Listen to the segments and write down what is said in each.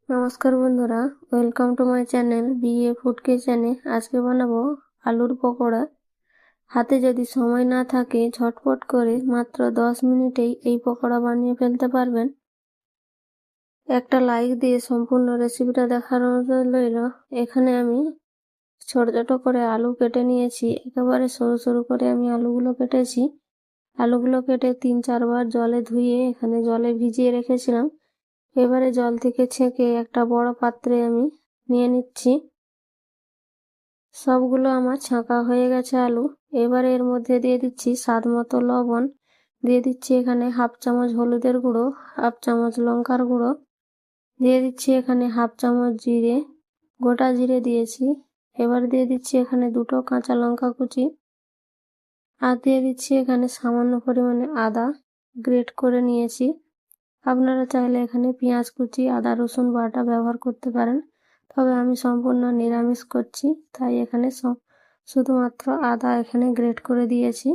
নমস্কার বন্ধুরা, welcome to my channel BA food কিচেনে। আজকে বানাবো আলুর পকোড়া। হাতে যদি সময় না থাকে ঝটপট করে মাত্র 10 মিনিটেই এই পকোড়া বানিয়ে ফেলতে পারবেন। একটা লাইক দিয়ে সম্পূর্ণ রেসিপিটা দেখার অনুরোধ রইল। এখানে আমি ছোট ছোট করে আলু কেটে নিয়েছি, একেবারে সরু সরু করে আমি আলুগুলো কেটেছি। আলুগুলো কেটে 3-4 বার জলে ধুয়ে এখানে জলে ভিজিয়ে রেখেছিলাম। এবারে জল থেকে ছেঁকে একটা বড় পাত্রে আমি নিয়ে নিচ্ছি। সবগুলো আমার ছাঁকা হয়ে গেছে আলু। এবারে এর মধ্যে দিয়ে দিচ্ছি স্বাদ মতো লবণ, দিয়ে দিচ্ছি এখানে 1/2 চামচ হলুদের গুঁড়ো, 1/2 চামচ লঙ্কার গুঁড়ো, দিয়ে দিচ্ছি এখানে 1/2 চামচ জিরে, গোটা জিরে দিয়েছি। এবার দিয়ে দিচ্ছি এখানে 2টো কাঁচা লঙ্কা কুচি, আর দিয়ে দিচ্ছি এখানে সামান্য পরিমাণে আদা গ্রেট করে নিয়েছি। আপনারা চাইলে এখানে পেঁয়াজ কুচি, আদা রসুন বাটা ব্যবহার করতে পারেন, তবে আমি সম্পূর্ণ নিরামিষ করছি তাই এখানে শুধুমাত্র আদা এখানে গ্রেট করে দিয়েছি।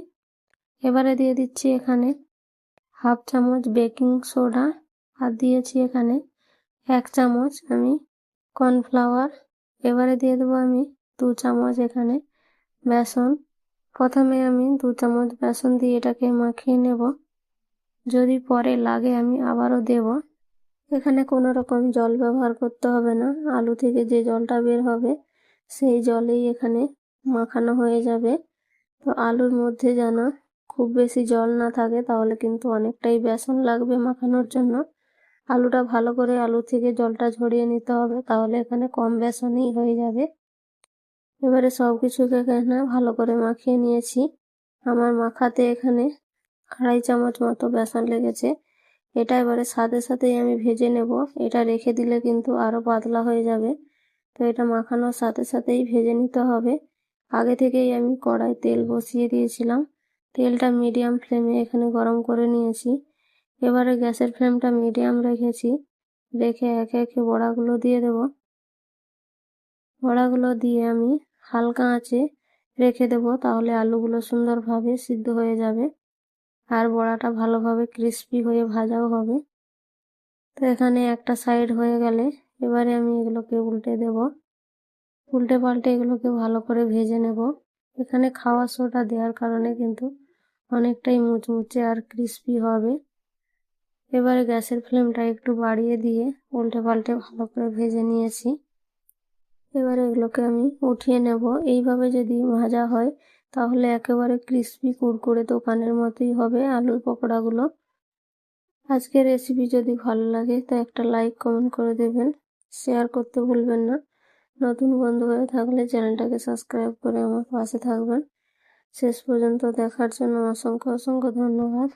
এবারে দিয়ে দিচ্ছি এখানে 1/2 চামচ বেকিং সোডা, আর দিয়েছি এখানে 1 চামচ আমি কর্নফ্লাওয়ার। এবারে দিয়ে দেবো আমি 2 চামচ এখানে বেসন। প্রথমে আমি 2 চামচ বেসন দিয়ে এটাকে মাখিয়ে নেব, যদি পরে লাগে আমি আবারও দেব। এখানে কোনো রকম জল ব্যবহার করতে হবে না, আলু থেকে যে জলটা বের হবে সেই জলেই এখানে মাখানো হয়ে যাবে। তো আলুর মধ্যে যেন খুব বেশি জল না থাকে, তাহলে কিন্তু অনেকটাই বেসন লাগবে মাখানোর জন্য। আলুটা ভালো করে আলু থেকে জলটা ঝরিয়ে নিতে হবে, তাহলে এখানে কম বেসনই হয়ে যাবে। এবারে সব কিছুকে এখানে ভালো করে মাখিয়ে নিয়েছি। আমার মাখাতে এখানে 2.5 চামচ মতো বেসন লেগেছে। এটা এবারে সাথে সাথেই আমি ভেজে নেব, এটা রেখে দিলে কিন্তু আরো পাতলা হয়ে যাবে। তো এটা মাখানোর সাথে সাথেই ভেজে নিতে হবে। আগে থেকেই আমি কড়াই তেল বসিয়ে দিয়েছিলাম, তেলটা মিডিয়াম ফ্লেমে এখানে গরম করে নিয়েছি। এবারে গ্যাসের ফ্লেমটা মিডিয়াম রেখেছি, রেখে একে একে বড়াগুলো দিয়ে দেব। বড়াগুলো দিয়ে আমি হালকা আঁচে রেখে দেব, তাহলে আলুগুলো সুন্দরভাবে সিদ্ধ হয়ে যাবে আর বড়াটা ভালোভাবে ক্রিস্পি হয়ে ভাজাও হবে। তো এখানে একটা সাইড হয়ে গেলে এবারে আমি এগুলোকে উল্টে দেব, উল্টে পাল্টে এগুলোকে ভালো করে ভেজে নেব। এখানে খাওয়া সোডা দেওয়ার কারণে কিন্তু অনেকটাই মুচমুচে আর ক্রিস্পি হবে। এবারে গ্যাসের ফ্লেমটা একটু বাড়িয়ে দিয়ে উল্টে পাল্টে ভালো করে ভেজে নিয়েছি। এবারে এগুলোকে আমি উঠিয়ে নেব। এইভাবে যদি ভাজা হয় তাহলে একেবারে ক্রিস্পি কুড়কুড়ে দোকানের মতোই হবে আলুর পকোড়াগুলো। আজকের রেসিপি যদি ভালো লাগে তো একটা লাইক কমেন্ট করে দেবেন, শেয়ার করতে ভুলবেন না। নতুন বন্ধু হয়ে থাকলে চ্যানেলটাকে সাবস্ক্রাইব করে আমার পাশে থাকবেন। শেষ পর্যন্ত দেখার জন্য অসংখ্য অসংখ্য ধন্যবাদ।